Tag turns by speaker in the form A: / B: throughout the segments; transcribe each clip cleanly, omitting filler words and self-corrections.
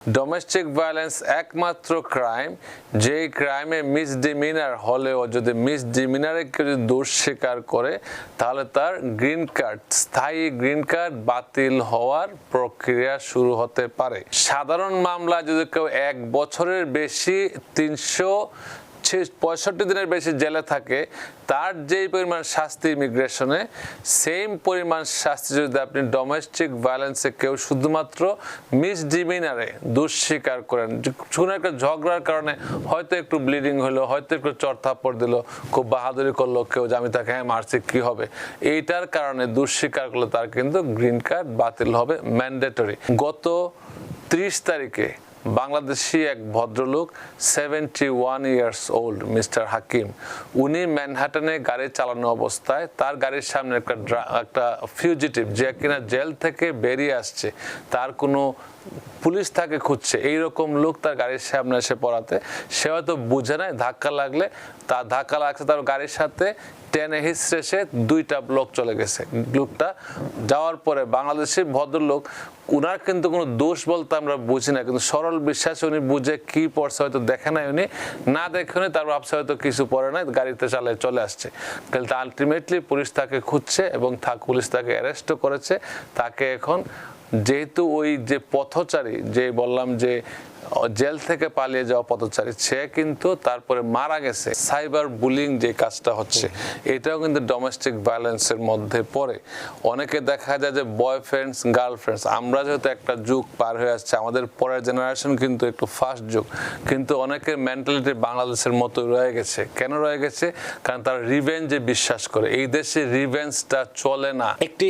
A: Domestic violence একমাত্র crime যেই ক্রাইমে মিসডিমিনার হলেও যদি মিসডিমিনারে কেউ যদি দোষ স্বীকার করে তাহলে তার গ্রিন কার্ড স্থায়ী গ্রিন কার্ড বাতিল হওয়ার প্রক্রিয়া শুরু হতে পারে। সাধারণ মামলা যদি কেউ 1 বছরের বেশি 365 দিনের বেশি জেলে থাকে তার যেই পরিমাণ শাস্তি ইমিগ্রেশনে সেম পরিমাণ শাস্তি যদি আপনি ডোমেস্টিক ভায়োলেন্সে কেউ শুধুমাত্র মিসডিমিনারে দোষ স্বীকার করেন, কোনো একটা ঝগড়ার কারণে হয়তো একটু ব্লিডিং হলো, হয়তো একটু চড় থাপ্পড় দিল, খুব বাহাদুরি করলো কেউ যে আমি তাকে মারছি কি হবে, এইটার কারণে দোষ স্বীকার করলে তার কিন্তু গ্রিন কার্ড বাতিল হবে ম্যান্ডেটরি। গত 30 তারিখে বাংলাদেশি এক ভদ্রলোক 71 ইয়ার্স ওল্ড মিস্টার হাকিম, উনি ম্যানহাটনে গাড়ি চালানো অবস্থায় তার গাড়ির সামনে একটা ফিউজিটিভ যে কিনা জেল থেকে বেরিয়ে আসছে, তার কোনো পুলিশ তাকে খুঁজছে, এইরকম লোক তার গাড়ির সামনে এসে পড়াতে সে হয়তো বুঝে নাই, ধাক্কা লাগলে তার ধাক্কা লাগছে তার গাড়ির সাথে, টেনে হিসড়ে সে 2টা ব্লক চলে গেছে। লোকটা যাওয়ার পরে বাংলাদেশি ভদ্রলোক, উনার কিন্তু কোনো দোষ বলতে আমরা বুঝি না, কিন্তু সরল বিশ্বাসে উনি বুঝে কি পড়ছে হয়তো দেখে নাই, উনি না দেখে উনি তার ভাবছে হয়তো কিছু পড়ে নাই, গাড়িতে চালিয়ে চলে আসছে। কিন্তু আলটিমেটলি পুলিশ তাকে খুঁজছে এবং পুলিশ তাকে অ্যারেস্টও করেছে। তাকে এখন যেহেতু ওই যে পথচারী যে বললাম যে জেল থেকে পালিয়ে যাওয়া পথচারী, সে কিন্তু তারপরে মারা গেছে। সাইবার বুলিং যে কাজটা হচ্ছে এটাও কিন্তু ডোমেস্টিক ভায়োলেন্সের মধ্যে পড়ে। অনেকে দেখা যায় যে বয়ফ্রেন্ডস গার্লফ্রেন্ডস, আমরা যেহেতু একটা যুগ পার হয়ে আসছে, আমাদের পরের জেনারেশন কিন্তু একটু ফাস্ট যুগ, কিন্তু অনেকের মেন্টালিটি বাংলাদেশের মতো রয়ে গেছে। কেন রয়ে গেছে? কারণ তারা রিভেঞ্জে বিশ্বাস করে। এই দেশে রিভেঞ্জটা চলে না।
B: একটি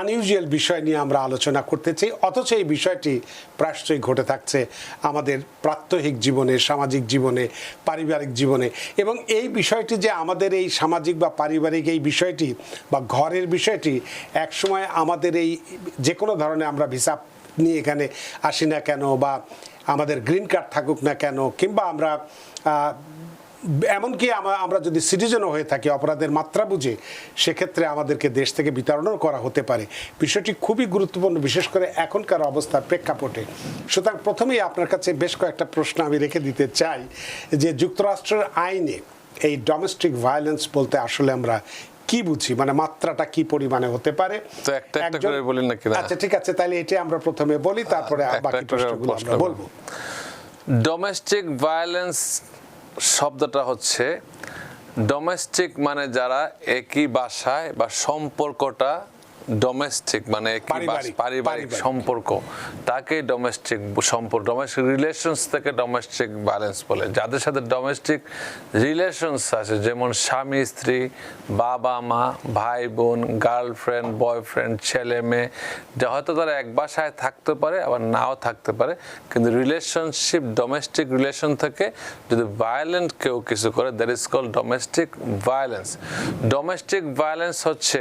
B: আনইউজুয়াল বিষয় নিয়ে আমরা আলোচনা করতে চাই, অথচ এই বিষয়টি প্রায়শই ঘটে থাকছে আমাদের প্রাত্যহিক জীবনে, সামাজিক জীবনে, পারিবারিক জীবনে। এবং এই বিষয়টি যে আমাদের এই সামাজিক বা পারিবারিক এই বিষয়টি বা ঘরের বিষয়টি একসময় আমাদের এই যে কোনো ধরনের আমরা ভিসা নিয়ে এখানে আসি না কেন, বা আমাদের গ্রিন কার্ড থাকুক না কেন, কিংবা আমরা এমনকি আমরা যদি সিটিজেনও হয়ে থাকি অপরাধের মাত্রা বুঝে, সেক্ষেত্রে আমাদেরকে দেশ থেকে বিতাড়নও করা হতে পারে। বিষয়টি খুবই গুরুত্বপূর্ণ, বিশেষ করে এখনকার অবস্থার প্রেক্ষাপটে। সুতরাং প্রথমেই আপনার কাছে বেশ কয়েকটা প্রশ্ন আমি রেখে দিতে চাই যে যুক্তরাষ্ট্রের আইনে এই ডোমেস্টিক ভায়োলেন্স বলতে আসলে আমরা কি বুঝি, মানে মাত্রাটা কি পরিমাণে হতে পারে?
A: তো একটা করে বলেন নাকি?
B: আচ্ছা ঠিক আছে, তাহলে এটা আমরা প্রথমে বলি, তারপরে বাকি প্রশ্নগুলো আমরা বলবো।
A: ডোমেস্টিক ভায়োলেন্স শব্দটা হচ্ছে ডোমেস্টিক মানে যারা একই বাসায় বা সম্পর্কটা ডোমেস্টিক মানে পারিবারিক সম্পর্ক, তাকে ডোমেস্টিক সম্পর্ক, ডোমেস্টিক রিলেশনস থেকে ডোমেস্টিক ভায়োলেন্স বলে। যাদের সাথে ডোমেস্টিক রিলেশনস আছে, যেমন স্বামী স্ত্রী, বাবা মা, ভাই বোন, গার্লফ্রেন্ড বয়ফ্রেন্ড, ছেলে মেয়ে, যা হয়তো তারা এক বাসায় থাকতে পারে আবার নাও থাকতে পারে, কিন্তু রিলেশনশিপ ডোমেস্টিক রিলেশন থেকে যদি ভায়োলেন্ট কেউ কিছু করে, that is called domestic violence. Domestic violence হচ্ছে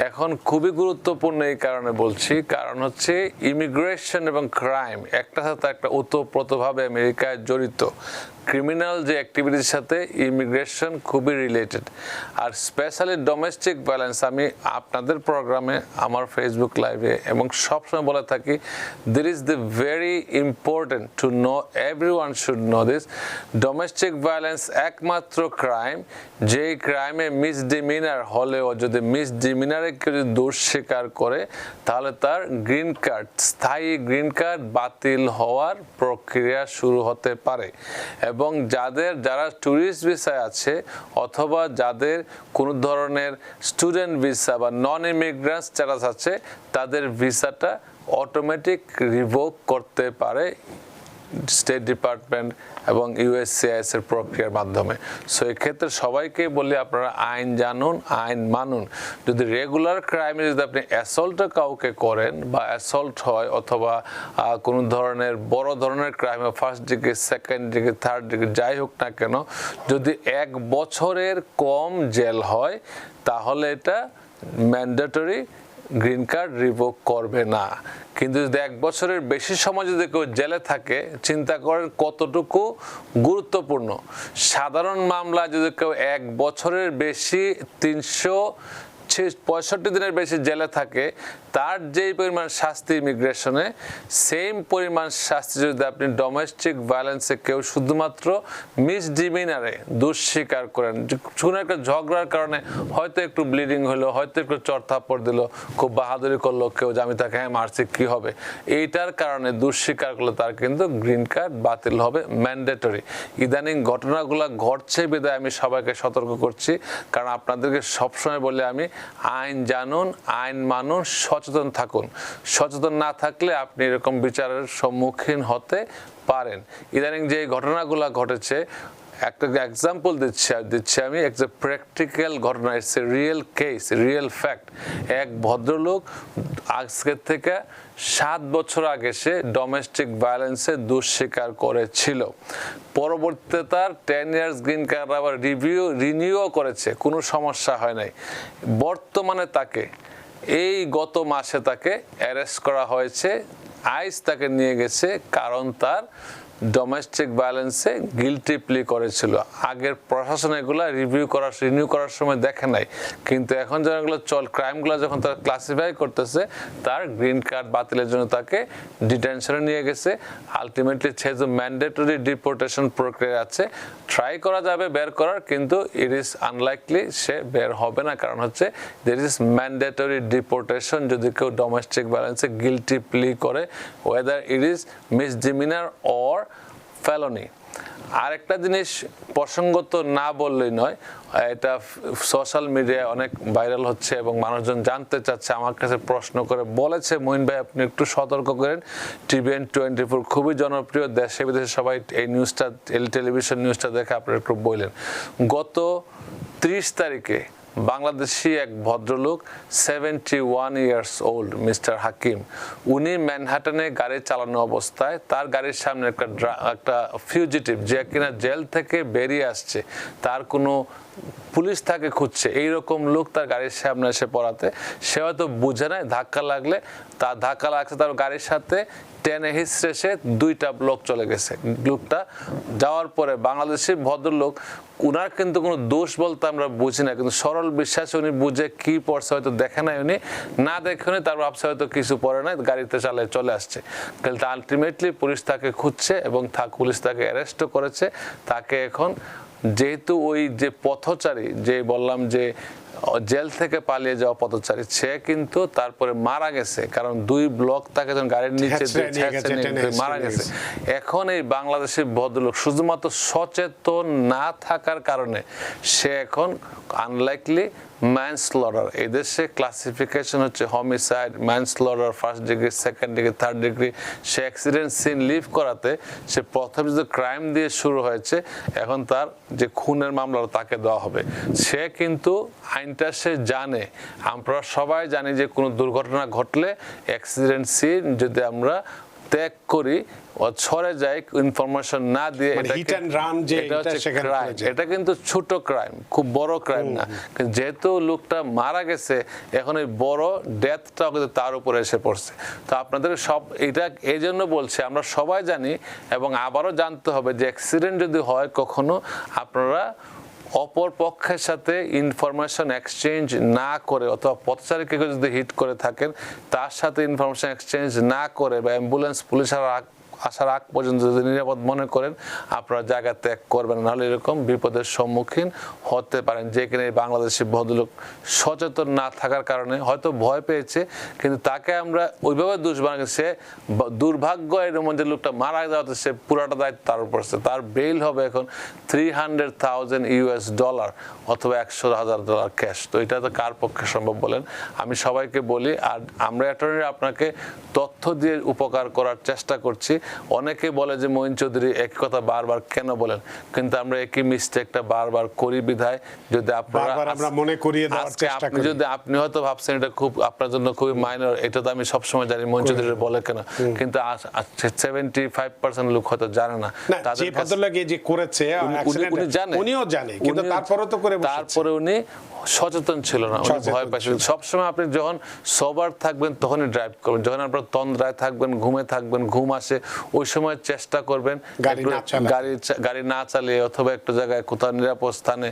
A: এখন খুবই গুরুত্বপূর্ণ এই কারণে বলছি, কারণ হচ্ছে ইমিগ্রেশন এবং ক্রাইম একটার সাথে একটা ওতপ্রোতভাবে আমেরিকায় জড়িত। ক্রিমিনাল যে অ্যাক্টিভিটির সাথে ইমিগ্রেশন খুবই রিলেটেড। আর স্পেশালি ডোমেস্টিক ভায়োলেন্স, আমি আপনাদের প্রোগ্রামে, আমার ফেসবুক লাইভে এবং সবসময় বলে থাকি, this is the very important to know, everyone should know this. Domestic violence একমাত্র ক্রাইম যেই ক্রাইমে মিসডিমিনার হলেও যদি মিসডিমিনারে কেউ যদি দোষ স্বীকার করে তাহলে তার গ্রিন কার্ড স্থায়ী গ্রিন কার্ড বাতিল হওয়ার প্রক্রিয়া শুরু হতে পারে। এবং যারা ট্যুরিস্ট ভিসায় আছে অথবা যাদের কোনো ধরনের স্টুডেন্ট ভিসা বা নন ইমিগ্রেন্টস যারা আছে, তাদের ভিসাটা অটোমেটিক রিভোক করতে পারে স্টেট ডিপার্টমেন্ট এবং ইউএসসিআইএস এর প্রক্রিয়ার মাধ্যমে। সো এক্ষেত্রে সবাইকে বলি, আপনারা আইন জানুন, আইন মানুন। যদি রেগুলার ক্রাইমে যদি আপনি অ্যাসল্ট কাউকে করেন বা অ্যাসল্ট হয়, অথবা কোনো ধরনের বড় ধরনের ক্রাইমে first degree, second degree, third degree যাই হোক না কেন, যদি 1 বছরের কম জেল হয় তাহলে এটা ম্যান্ডেটরি গ্রিন কার্ড রিভোক করবে না। কিন্তু যদি 1 বছরের বেশি সময় যদি কেউ জেলে থাকে, চিন্তা করেন কতটুকু গুরুত্বপূর্ণ। সাধারণ মামলা যদি কেউ 1 বছরের বেশি 65 দিনের বেশি জেলে থাকে, তার যেই পরিমাণ শাস্তি ইমিগ্রেশনে, সেম পরিমাণ শাস্তি যদি আপনি ডোমেস্টিক ভায়োলেন্সে কেউ শুধুমাত্র মিসডিমিনারে দুঃস্বীকার করেন, কোনো একটা ঝগড়ার কারণে হয়তো একটু ব্লিডিং হলো, হয়তো একটু চড়থাপ্পড় দিল, খুব বাহাদুরি করলো কেউ যে আমি তাকে হ্যাঁ মারছি কি হবে, এইটার কারণে দুঃস্বীকার করলে তার কিন্তু গ্রিন কার্ড বাতিল হবে, ম্যান্ডেটরি। ইদানিং ঘটনাগুলো ঘটছে বিধায় আমি সবাইকে সতর্ক করছি, কারণ আপনাদেরকে সবসময় বলে আমি আইন জানুন, আইন মানুন, সচেতন থাকুন। সচেতন না থাকলে আপনি এরকম বিচারের সম্মুখীন হতে পারেন। ইদানিং যে ঘটনাগুলো ঘটেছে, একটা এক্সাম্পল দিচ্ছি আমি, একটা প্র্যাকটিক্যাল ঘটনা, it's a real case, real fact. এক ভদ্রলোক আজকে থেকে 7 বছর আগে সে ডোমেস্টিক ভায়োলেন্সে দুঃস্বীকার করেছিল। পরবর্তীতে তার 10 ইয়ার্স গ্রিন কার্ড আবার রিনিউ করেছে, কোনো সমস্যা হয় নাই। বর্তমানে তাকে এই গত মাসে তাকে অ্যারেস্ট করা হয়েছে, আইস তাকে নিয়ে গেছে, কারণ তার ডোমেস্টিক ভায়োলেন্সে গিলটি প্লি করেছিল। আগের প্রশাসন এগুলো রিনিউ করার সময় দেখে নাই, কিন্তু এখন যখন এগুলো ক্রাইমগুলো যখন তারা ক্লাসিফাই করতেছে, তার গ্রিন কার্ড বাতিলের জন্য তাকে ডিটেনশনে নিয়ে গেছে। আলটিমেটলি সে যে ম্যান্ডেটরি ডিপোর্টেশন প্রক্রিয়া আছে, ট্রাই করা যাবে বের করার, কিন্তু ইট ইজ আনলাইকলি সে বের হবে না, কারণ হচ্ছে দের ইজ ম্যান্ডেটরি ডিপোর্টেশন যদি কেউ ডোমেস্টিক ভায়োলেন্সে গিলটি প্লি করে, ওয়েদার ইট ইজ মিসডিমিনার অর ফেলনি। আরেকটা জিনিস প্রসঙ্গত না বললেই নয়, এটা সোশ্যাল মিডিয়ায় অনেক ভাইরাল হচ্ছে এবং মানুষজন জানতে চাচ্ছে, আমার কাছে প্রশ্ন করে বলেছে, মঈন ভাই আপনি একটু সতর্ক করেন, TVN 24 খুবই জনপ্রিয়, দেশে বিদেশে সবাই এই নিউজটা, টেলিভিশন নিউজটা দেখে আপনারা একটু বললেন। গত 30 তারিখে বাংলাদেশি এক ভদ্রলোক 71 ইয়ার্স ওল্ড মিস্টার হাকিম, উনি ম্যানহাটনে গাড়ি চালানো অবস্থায় তার গাড়ির সামনে একটা ফিউজিটিভ যে কিনা জেল থেকে বেরিয়ে আসছে, তার কোনো পুলিশ তাকে খুঁজছে, এইরকম লোক তার গাড়ির সামনে এসে পড়াতে সে হয়তো বুঝে নাই, ধাক্কা লাগলে তার ধাক্কা লাগছে তার গাড়ির সাথে, টেনে হিসড়ে সে 2টা ব্লক চলে গেছে। লোকটা যাওয়ার পরে বাংলাদেশি ভদ্রলোক, উনার কিন্তু কোনো দোষ বলতে আমরা বুঝি না, কিন্তু সরল বিশ্বাসে উনি বুঝে কি পড়ছে হয়তো দেখে নাই, উনি না দেখে উনি তার ভাবছে হয়তো কিছু পড়ে নাই, গাড়িতে চালায় চলে আসছে। কিন্তু আলটিমেটলি পুলিশ তাকে খুঁজছে এবং পুলিশ তাকে অ্যারেস্টও করেছে। তাকে এখন যেহেতু ওই যে পথচারী, যে বললাম যে জেল থেকে পালিয়ে যাওয়া পথচারী, সে কিন্তু তারপরে মারা গেছে, কারণ 2 ব্লক তাকে যখন গাড়ির নিচে মারা গেছে। এখন এই বাংলাদেশের ভদ্রলোক শুধুমাত্র সচেতন না থাকার কারণে সে এখন আনলাইকলি ম্যানস্লটার, এদেশে ক্লাসিফিকেশন হচ্ছে homicide, manslaughter, 1st degree, 2nd degree, 3rd degree. সে অ্যাক্সিডেন্ট সিন লিভ করাতে সে প্রথম যে ক্রাইম দিয়ে শুরু হয়েছে, এখন তার যে খুনের মামলা তাকে দেওয়া হবে। সে কিন্তু আইনটা সে জানে, আমরা সবাই জানি যে কোনো দুর্ঘটনা ঘটলে অ্যাক্সিডেন্ট সিন যদি আমরা ত্যাগ করি, ছড়ে যায়, ইনফরমেশন না দিয়ে, এটা কিন্তু ছোট ক্রাইম, খুব বড় ক্রাইম না। যেহেতু লোকটা মারা গেছে, এখন এই বড় ডেথটাও কিন্তু তার উপরে এসে পড়ছে। তো আপনাদের সব এটা এই জন্য বলছে, আমরা সবাই জানি এবং আবারও জানতে হবে যে অ্যাক্সিডেন্ট যদি হয় কখনো, আপনারা অপর পক্ষের সাথে ইনফরমেশন এক্সচেঞ্জ না করে, অথবা পথচারীকে যদি হিট করে থাকেন তার সাথে ইনফরমেশন এক্সচেঞ্জ না করে, বা অ্যাম্বুলেন্স পুলিশ আসার আগ পর্যন্ত যদি নিরাপদ মনে করেন, আপনারা জায়গা ত্যাগ করবেন, নাহলে এরকম বিপদের সম্মুখীন হতে পারেন। যে কিনা এই বাংলাদেশি ভদ্রলোক সচেতন না থাকার কারণে হয়তো ভয় পেয়েছে, কিন্তু তাকে আমরা ওইভাবে দোষ বানাই, সে দুর্ভাগ্য এরকম যে লোকটা মারা যাওয়াতে সে পুরাটা দায়িত্ব তার উপর। তার বেইল হবে এখন $300,000 অথবা $100,000 ক্যাশ। তো এটা তো কার পক্ষে সম্ভব বলেন? আমি সবাইকে বলি, আর আমরা অ্যাটর্নি আপনাকে তথ্য দিয়ে উপকার করার চেষ্টা করছি। অনেকে বলে যে মঈন চৌধুরী একই কথা বারবার কেন বলেন, কিন্তু আমরা একই মিস্টেকটা বারবার করি বিধায় যদি
B: আমরা মনে করিয়ে দেওয়ার চেষ্টা করি।
A: যদি আপনি হয়তো ভাবছেন এটা খুব আপনার জন্য খুবই মাইনর, এটা তো আমি সবসময় জানি মঈন চৌধুরী বলে কেন, কিন্তু 75% লোক হয়তো জানে না।
B: তাদের ভদ্রলোক যে করেছে
A: উনি জানে,
B: উনিও জানে, কিন্তু তারপরে তো করে বসেছে।
A: তারপরে উনি সচেতন ছিল না, উনি ভয় পাচ্ছিলেন। সবসময় আপনি যখন সোবার থাকবেন তখনই ড্রাইভ করবেন, যখন আপনার তন্দ্রায় থাকবেন, ঘুমে থাকবেন, ঘুম আসে, ওই সময় চেষ্টা করবেন
B: গাড়ি
A: একটু
B: না চালাতে।
A: গাড়ি না চালিয়ে অথবা একটু জায়গায় কোথাও নিরাপদ স্থানে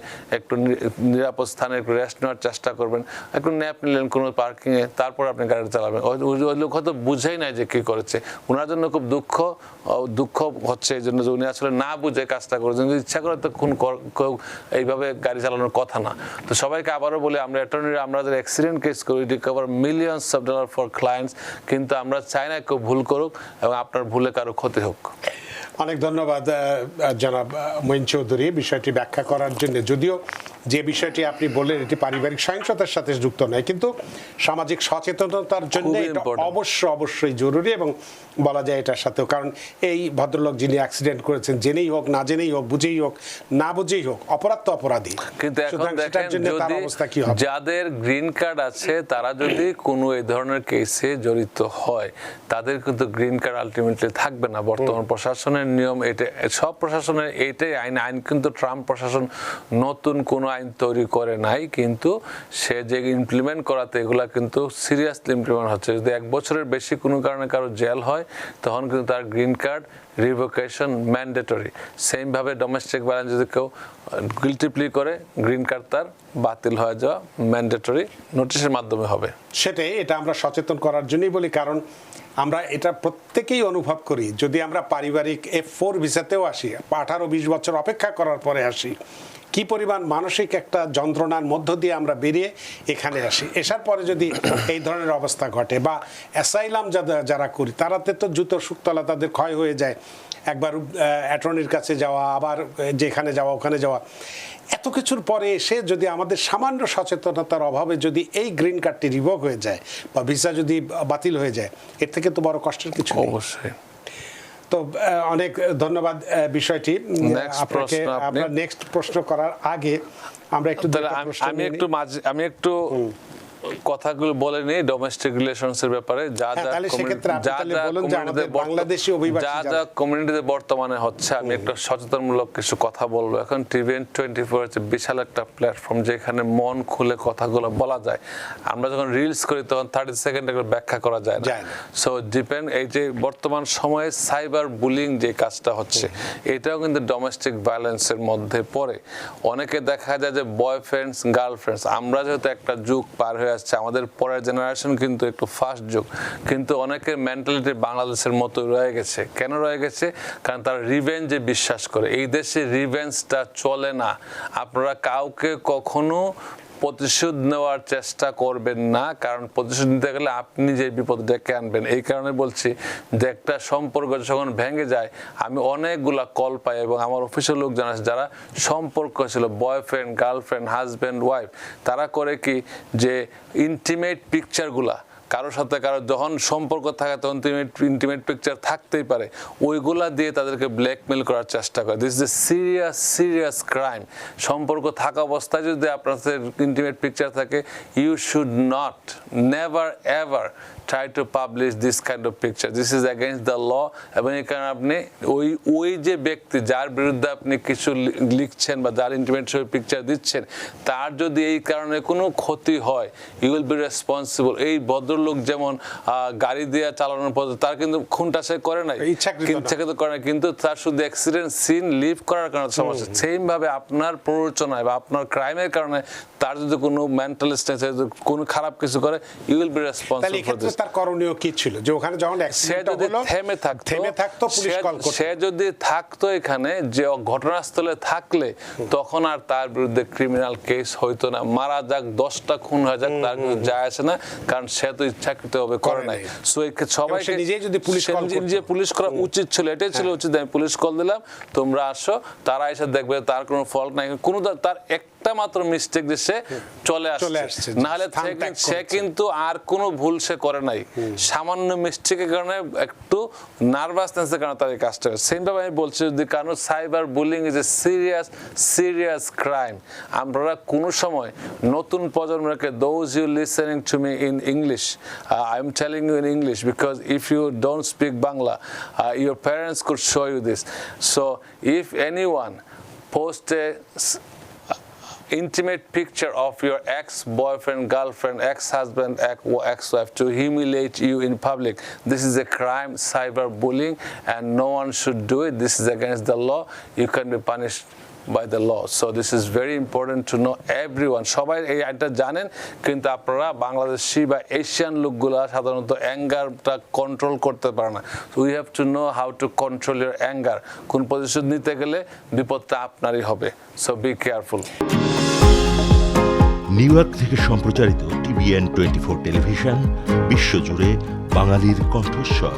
A: একটু রেস্ট নেওয়ার চেষ্টা করবেন, একটু ন্যাপ নিলেন কোনো পার্কিং এ, তারপর আপনি গাড়ি চালাবেন। ওই লোক হয়তো বুঝেই নাই যে কি করেছে, ওনার জন্য খুব দুঃখ হচ্ছে এই জন্য যে উনি আসলে না বুঝে কাজটা করেছেন। ইচ্ছা করে তো কেউ এইভাবে গাড়ি চালানোর কথা না। তো সবাইকে আবারও বলি, আমরা অ্যাটর্নিরা আমরা যারা অ্যাক্সিডেন্ট কেস করি, recover millions of dollar for clients, কিন্তু আমরা চাই না কেউ ভুল করুক এবং আপনার ভুলে কারো ক্ষতি হোক।
B: অনেক ধন্যবাদ জনাব মঈন চৌধুরী বিষয়টি ব্যাখ্যা করার জন্য। যদিও যে বিষয়টি আপনি বললেন এটি পারিবারিক সহিংসতার সাথে যুক্ত নয়, কিন্তু সামাজিক সচেতনতার জন্য
A: খুবই
B: এটা
A: important।
B: অবশ্যই জরুরি, এবং বলা যায় এটার সাথেও, কারণ এই ভদ্রলোক যিনি অ্যাক্সিডেন্ট করেছেন, জেনেই হোক না জেনেই হোক, বুঝেই হোক না বুঝেই হোক, অপরাধ তো অপরাধী।
A: কিন্তু এখন
B: সুতরাং সেটার
A: দেখেন,
B: জন্য তার
A: যদি
B: অবস্থা কি হবে?
A: যাদের গ্রিন কার্ড আছে তারা যদি কোনো এই ধরনের কেসে জড়িত হয়, তাদের কিন্তু গ্রিন কার্ড আলটিমেটলি থাকবে না। বর্তমান প্রশাসনের নিয়ম এটা, সব প্রশাসনের এইটাই আইন কিন্তু ট্রাম্প প্রশাসন নতুন কোনো আইন তৈরি করে নাই, কিন্তু সে যে ইমপ্লিমেন্ট করাতে এগুলা কিন্তু সিরিয়াসলি ইমপ্লিমেন্ট হচ্ছে। যদি 1 বছরের বেশি কোনো কারণে কারো জেল হয়, তখন কিন্তু তার green card revocation mandatory. Same ভাবে ডোমেস্টিক ভায়োলেন্স যদি কেউ গিলটি প্লি করে, গ্রিন কার্ড তার বাতিল হয়ে যাওয়া ম্যান্ডেটরি নোটিশের মাধ্যমে হবে।
B: সেটাই, এটা আমরা সচেতন করার জন্যই বলি, কারণ আমরা এটা প্রত্যেকেই অনুভব করি। যদি আমরা পারিবারিক F4 ভিসাতেও আসি, 18-20 বছর অপেক্ষা করার পরে আসি, কি পরিমাণ মানসিক একটা যন্ত্রণার মধ্য দিয়ে আমরা বেরিয়ে এখানে আসি। এসার পরে যদি এই ধরনের অবস্থা ঘটে, বা অ্যাসাইলাম যারা করি, তারাতে তো জুতোর শুকতলা তাদের ক্ষয় হয়ে যায়। একবার অ্যাটর্নির কাছে যাওয়া, আবার যেখানে যাওয়া ওখানে যাওয়া, এত কিছুর পরে এসে যদি আমাদের সামান্য সচেতনতার অভাবে যদি এই গ্রিন কার্ডটি রিভোক হয়ে যায় বা ভিসা যদি বাতিল হয়ে যায়, এর থেকে তো বড় কষ্টের কিছু নেই।
A: অবশ্যই।
B: তো অনেক ধন্যবাদ বিষয়টি আপনাকে। আপনার নেক্সট প্রশ্ন করার আগে আমরা একটু
A: আমি একটু কথাগুলো বলে নিই ডোমেস্টিক রিলেশনস এর ব্যাপারে, যা কমিউনিটিতে বর্তমানে হচ্ছে। আমি একটা সচেতনমূলক কিছু কথা বলবো। এখন TVN24 হচ্ছে বিশাল একটা প্ল্যাটফর্ম, যেখানে মন খুলে কথাগুলো বলা যায়। আমরা যখন রিলস করি তখন 30 সেকেন্ড করে ব্যাখ্যা করা যায় না। সো ডিপেন্ড, এই যে বর্তমান সময়ে সাইবার বুলিং যে কাজটা হচ্ছে, এটাও কিন্তু ডোমেস্টিক ভায়োলেন্সের মধ্যে পড়ে। অনেকে দেখা যায় যে বয়ফ্রেন্ডস গার্লফ্রেন্ডস, আমরা যেহেতু একটা যুগ পার হয়ে আসছে, আমাদের পরের জেনারেশন কিন্তু একটু ফাস্ট যুগ, কিন্তু অনেকের মেন্টালিটি বাংলাদেশের মতো রয়ে গেছে। কেন রয়ে গেছে? কারণ তারা রিভেঞ্জে বিশ্বাস করে। এই দেশে রিভেঞ্জটা চলে না। আপনারা কাউকে কখনো প্রতিশোধ নেওয়ার চেষ্টা করবেন না, কারণ প্রতিশোধ নিতে গেলে আপনি যে বিপদ ডেকে আনবেন। এই কারণে বলছি যে একটা সম্পর্ক যখন ভেঙে যায়, আমি অনেকগুলা কল পাই এবং আমার অফিসের লোক জানাচ্ছে যারা সম্পর্ক ছিল বয়ফ্রেন্ড গার্লফ্রেন্ড হাজব্যান্ড ওয়াইফ, তারা করে কি যে ইন্টিমেট পিকচারগুলা কারোর সাথে কারো যখন সম্পর্ক থাকে তখন ইন্টিমেট পিকচার থাকতেই পারে, ওইগুলা দিয়ে তাদেরকে ব্ল্যাকমেল করার চেষ্টা করে। This is a serious crime. সম্পর্ক থাকা অবস্থায় যদি আপনাদের ইন্টিমেট পিকচার থাকে, you should not, never ever try to publish this kind of picture. This is against the law. এবং এখানে আপনি ওই যে ব্যক্তি যার বিরুদ্ধে আপনি কিছু লিখছেন বা যার ইন্টিমেট পিকচার দিচ্ছেন, তার যদি এই কারণে কোনো ক্ষতি হয়, ইউ উইল বি রেসপন্সিবল। এই ভদ্রলোক যেমন গাড়ি দিয়ে চালানোর পর তার কিন্তু খুনটা সে করে নাই, ইচ্ছাকৃত করে না, কিন্তু তার শুধু অ্যাক্সিডেন্ট সিন লিভ করার কারণে সমস্যা। সেম ভাবে আপনার প্ররোচনায় বা আপনার ক্রাইমের কারণে তার যদি কোনো মেন্টাল স্টেজ কোনো খারাপ কিছু করে, you will be responsible for this.
B: তার করণীয় কি ছিল যে ওখানে যখন অ্যাক্সিডেন্ট হলো থেমে থাকতো, পুলিশ কল করতো।
A: সে যদি থাকতো এখানে যে ঘটনাস্থলে থাকলে, তখন আর তার বিরুদ্ধে ক্রিমিনাল কেস হইতো না। মারা যাক, 10টা খুন হয়ে যাক, তার কিছু যায় আসে না, কারণ সে তো ইচ্ছাকৃতভাবে করে নাই। সো সবাইকে নিজে পুলিশ করা উচিত ছিল, এটাই ছিল উচিত। আমি পুলিশ কল দিলাম, তোমরা আসো, তারা এসে দেখবে তার কোনো ফল্ট নাই, কোনো তার একটা মাত্র মিস্টেক যে সে চলে আসছে, নাহলে সে কিন্তু আর কোনো ভুল সে করে নাই। সামান্য মিস্টেকের কারণে, একটু নার্ভাসনেসের কারণে তার এই কাজটা। সেম ভাবে আমি বলছি, যদি কারণ cyber bullying is a serious crime. আমরা কোনো সময় নতুন প্রজন্মকে, those you listening to me in English, I'm telling you in English because if you don't speak Bangla, your parents could show you this. So if anyone post intimate picture of your ex-boyfriend, girlfriend, ex-husband, ex-wife to humiliate you in public. This is a crime, cyberbullying, and no one should do it. This is against the law. You can be punished by the law. So this is very important to know everyone. সবাই এই আইনটা জানেন, কিন্তু আপনারা বাংলাদেশি বা Asian লোকগুলা সাধারণত অ্যাঙ্গারটা control করতে পারে না। So we have to know how to control your anger. কোন প্রতিশোধ নিতে গেলে বিপদটা আপনারই হবে। So be careful.
C: New York থেকে সম্প্রচারিত TVN 24 টেলিভিশন বিশ্বজুড়ে বাঙালির কণ্ঠস্বর।